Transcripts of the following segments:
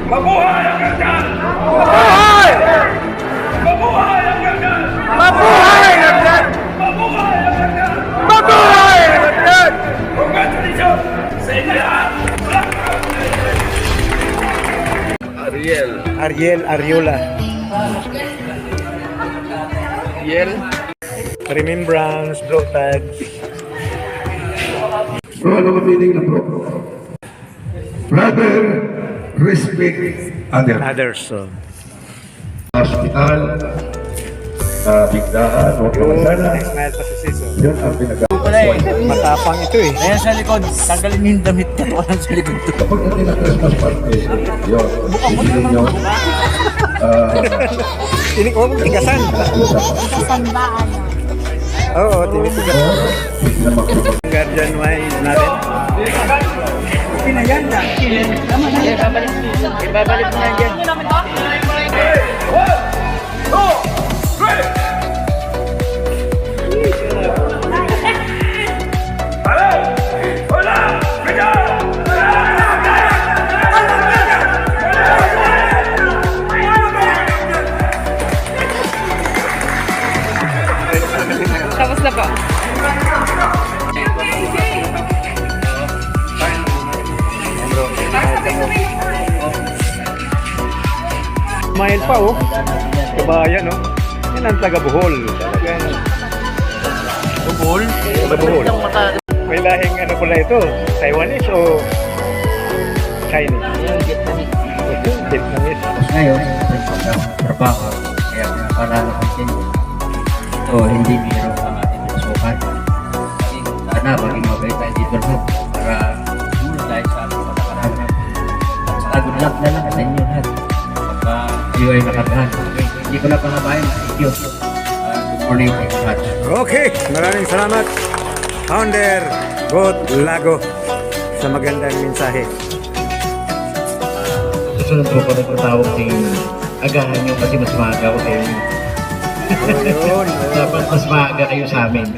Mabuhay ang ganda! Mabuhay! Mabuhay ang ganda! Mabuhay ang ganda! Mabuhay ang ganda! Mabuhay ang ganda! Congratulations sa inyo lahat! Ariel Ariola. Remembrance, blow tags. Bro, ano ang meaning ng bro? Brother, respect other. Others. So. Hospital, bigdaan, o kawasanan. Smile pa si Siso. Yun ang pinag- Matapang ito eh. Ayan sa likod, tanggalin niyo yung damit ko. Walang sa likod to. Kapag natin ang Christmas party, yun, isipin nyo, Tinik mo tigasan. Kasandaan. Oo, tinitigasan. Guardian wine natin. Pinaganda. Ibabalik mo na yan. Tapos na po. Mahal pa oh. Kabayan oh. Yan ang taga Bohol. Talagang Bubol? taga Bohol. May lahing ano pala ito? Taiwanese o Chinese? Vietnamese. Ngayon, trabaho. Kaya pinaparalo ko siya. So, hindi biro ang ating pasukan. Sana, maging mabait tayo dito no? Para sumunod tayo sa ating patakarang. At saka good luck na lang sa inyo lahat. Pagka kayo ay nakatahan. Okay, hindi ko na pangabayan. Thank you. Good morning, thank you much. Okay, maraming salamat. Founder God Lago sa magandang mensahe. Susunod po pag nagpatawag ng agahan nyo kasi mas maaga ko kayo. Yun. Dapat mas maaga kayo sa amin.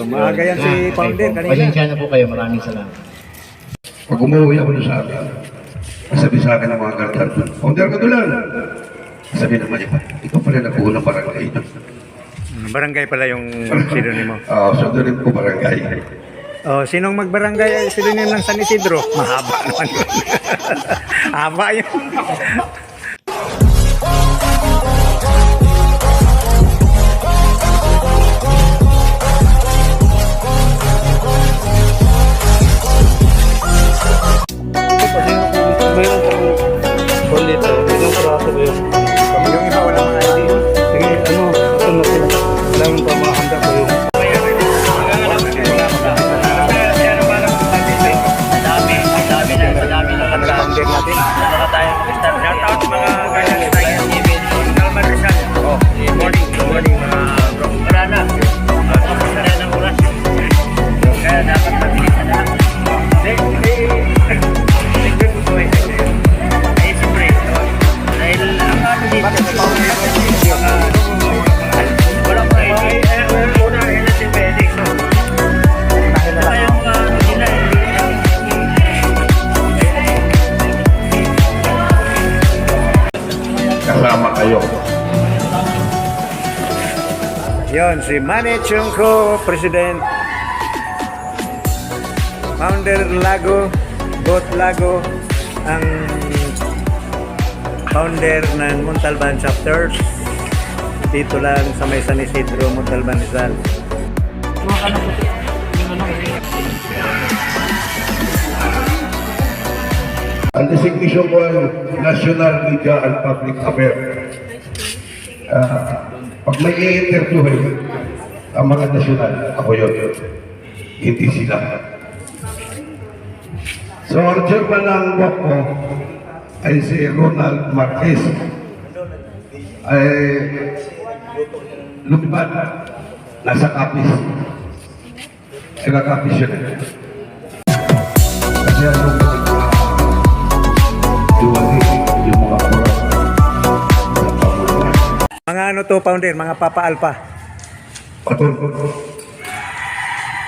Maaga yan si Founder kanina. Pasensya na po kayo. Maraming salamat. Pag umuwi ako doon sa akin, sabi sa akin ng mga gardan, Founder ka doon lang. Sabi naman niya, ikaw pala nag-uunang barangay ito. Barangay pala yung sinonimo. So doon rin po barangay. Oh, sinong magbarangay ay sinonim ng San Isidro? Mahaba naman yun. Haba yun. Yung iba wala mga ID. Sige, ano, natunod sila. Alam mo pa mga handa ko yung founder natin. Shoutout mga ganyan tayo. Kalman Rizal. Good morning. Good morning mga bro. Wala na. Tapos na rin ang oras. Kaya dapat matilis na lang. Tignan mo eh. Eh, siyempre. Dahil ang ano dito. Wala pa eh. Una rin natin pwede. Kaya mga nila Kasama kayo. Yon si Manny Chungko, President. Founder Lago, Got Lago, ang founder ng Montalban Chapters. Dito lang sa may San Isidro, Montalban Rizal. Ang designation ko ay National Media and Public Affairs. Pag may i-interview ang mga nasyonal, ako yun. Hindi sila. So, ang chairman ng WAP ko ay si Ronald Marquez. Ay lumipad. Nasa kapis. Nagkakapis yun. Kasi ano yung mga oras sa pamumunan. Mga ano to, founder, mga Papa Alpha.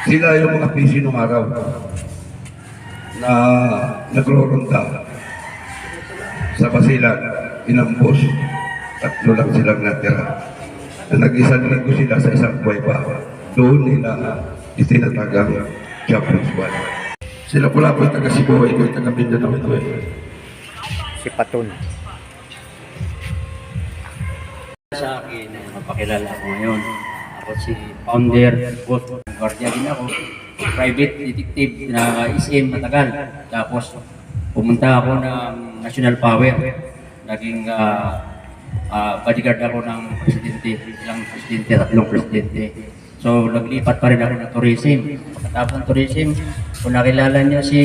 Sila yung mga PC nung araw. na nagro-ronda sa Basilan, inambos, tatlo lang silang natira. Na nag-isang linggo sila sa isang kuweba. Doon nila itinatagang Chaplain's One. Sila pula po yung taga Cebu, ito yung taga Mindanao ito eh. Si Paton. Sa akin, mapakilala ako ngayon. Ako si founder, boss, guardia din ako. Private detective na SM matagal. Tapos pumunta ako ng National Power. Naging bodyguard ako ng presidente, ilang presidente, tatlong presidente. So naglipat pa rin ako ng tourism. Pagkatapos ng tourism, kung nakilala niyo si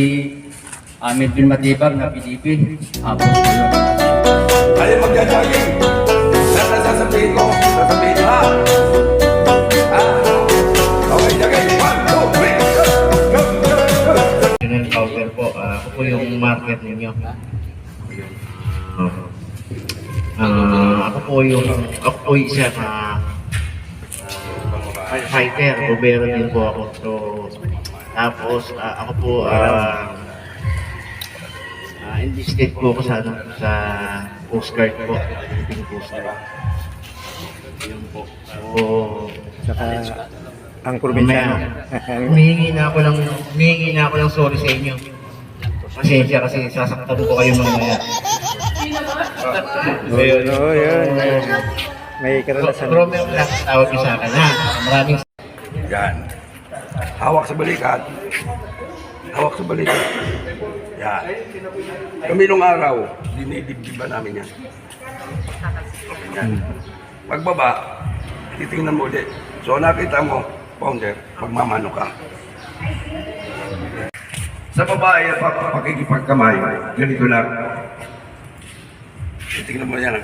Melvin Matibag na PDP, tapos yun. Tayo magja-jogging. Lahat na sasabihin ko, sasabihin nyo ha. Ha? Okay, jogging. 1, 2, 3, go! Go! Go! National Power po, ako po yung market ninyo. Ako po isa na fighter, gobero din po ako. So, tapos ako po enlisted po ako sa Coast Guard po, Philippine Coast Guard. Yun po. So, Saka ang probinsya. humihingi na ako ng sorry sa inyo. Pasensya kasi sasaktan ko kayo mamaya. Ayun, oh, yun. May karanasan. Romer lang tawag niyo sa akin ha. Maraming Yan. Hawak sa balikat. Hawak sa balikat. Yan. Kami nung araw, dinidibdiban namin yan. Yan. Pagbaba, titingnan mo ulit. So nakita mo, founder, magmamano ka. Sa babae, pakikipagkamay, ganito lang. Titingnan mo yan.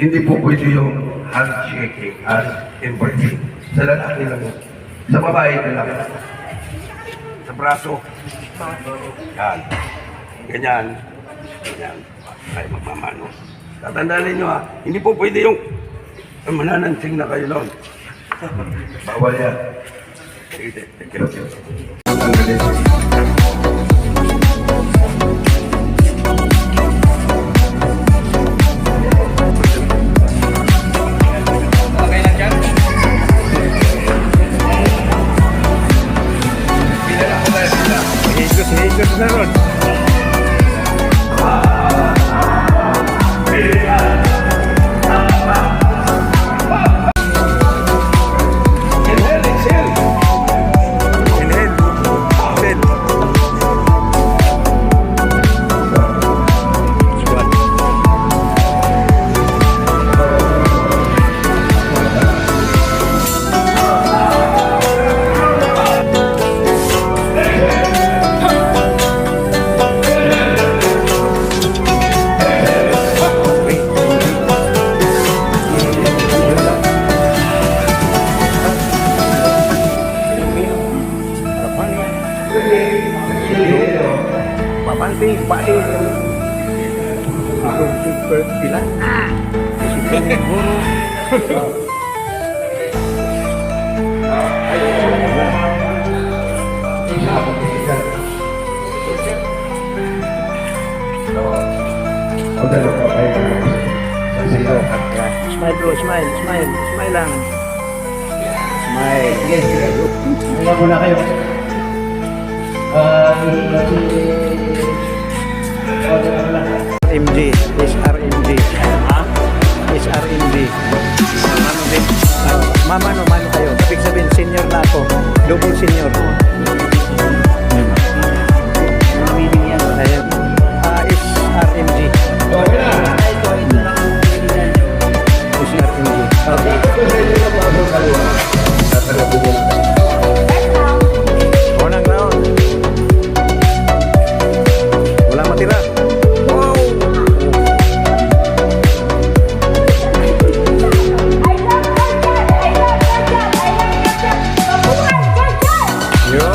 Hindi po pwede yung handshaking at embracing. Sa lalaki lang. Sa babae ito lang. Sa braso. Yan. Ganyan. Ganyan. Ay magmamano. Tatandaan ninyo ha, hindi po pwede yung mananansing na kayo noon. Bawal yan. Sige, thank you. Ang galing. Higos na ron. Inhale, exhale. Inhale. Exhale. Squat. Papanting, baik. Aku super bilang. Super guru. Smile bro, smile, smile, smile lang. Smile. Wala muna kayo. MG, SRMG. SRMG. Mano din. Mano kayo. Ibig sabihin, senior na ako. Double senior. Ayan. SRMG. SRMG. Unang round. Wala matira. Wow! Yun.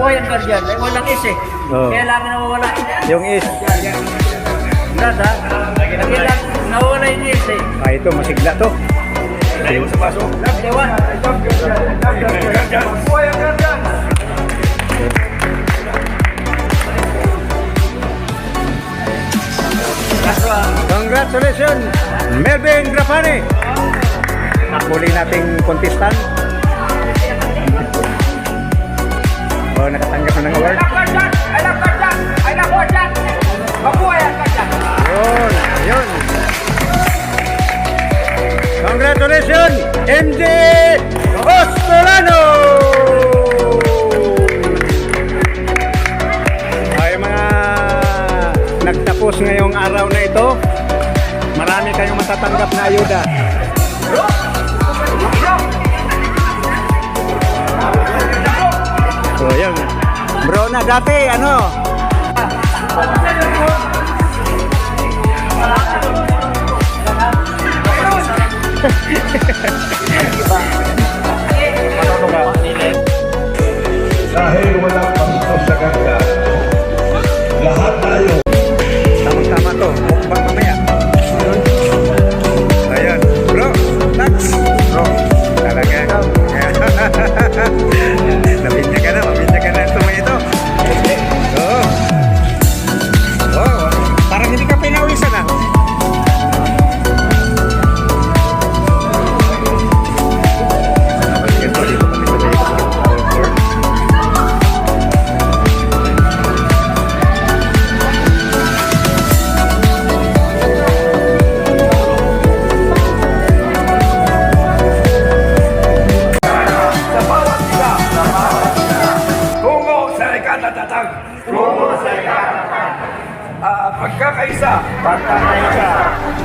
buhay ang guardian. Ay, walang is eh. Oo. Kaya lang nawawala. Yung is. Brad ha? Kaya lang nawawala yung is eh. Ah, ito, masigla to. Ilayo sa baso. Ewan. Congratulations, Melvin Grafani. Nakuli nating contestant. Oh, nakatanggap na ng award. Yun, yun. Congratulations, MJ Ostolano! Ay, mga nagtapos ngayong araw na ito, marami kayong matatanggap na ayuda. So, yun. Bro na dati, ano? Dahil walang pastos sa ganda, lahat tayo Tama-tama to. Mukbang mamaya. Ayun. Bro, thanks. Bro, talaga. Nabinta ka na. Mabinta ka na ito may ito. Oo. Oh, parang hindi ka pinawisan ah. Sa bawat isa. Tungo sa ikatatag. Pagkakaisa.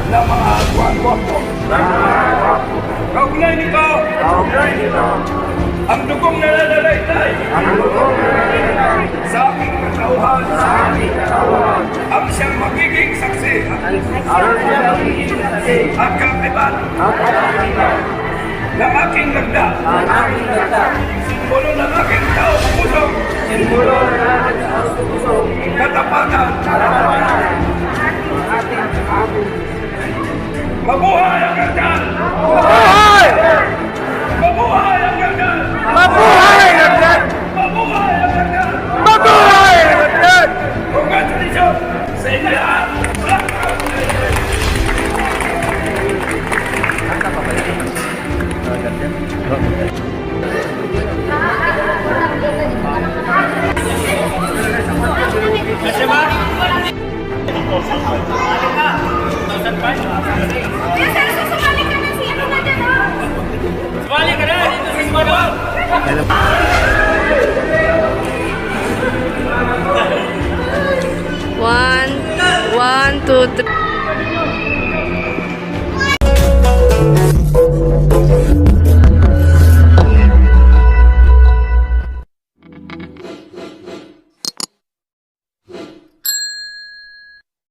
Ng mga guwang-guwang. Kaugnay nito. Ang dugong nananalaytay. Sa aking katauhan. Ang siyang magiging saksi. At kakibat. Ng aking lagda. Simbolo ng aking taong puso. Katapatan. Mabuhay ang ganda! Mabuhay! Mabuhay ang ganda! Mabuhay ang ganda! Mabuhay ang ganda! Mabuhay ang ganda! Congratulations sa inyo lahat! One, two, three.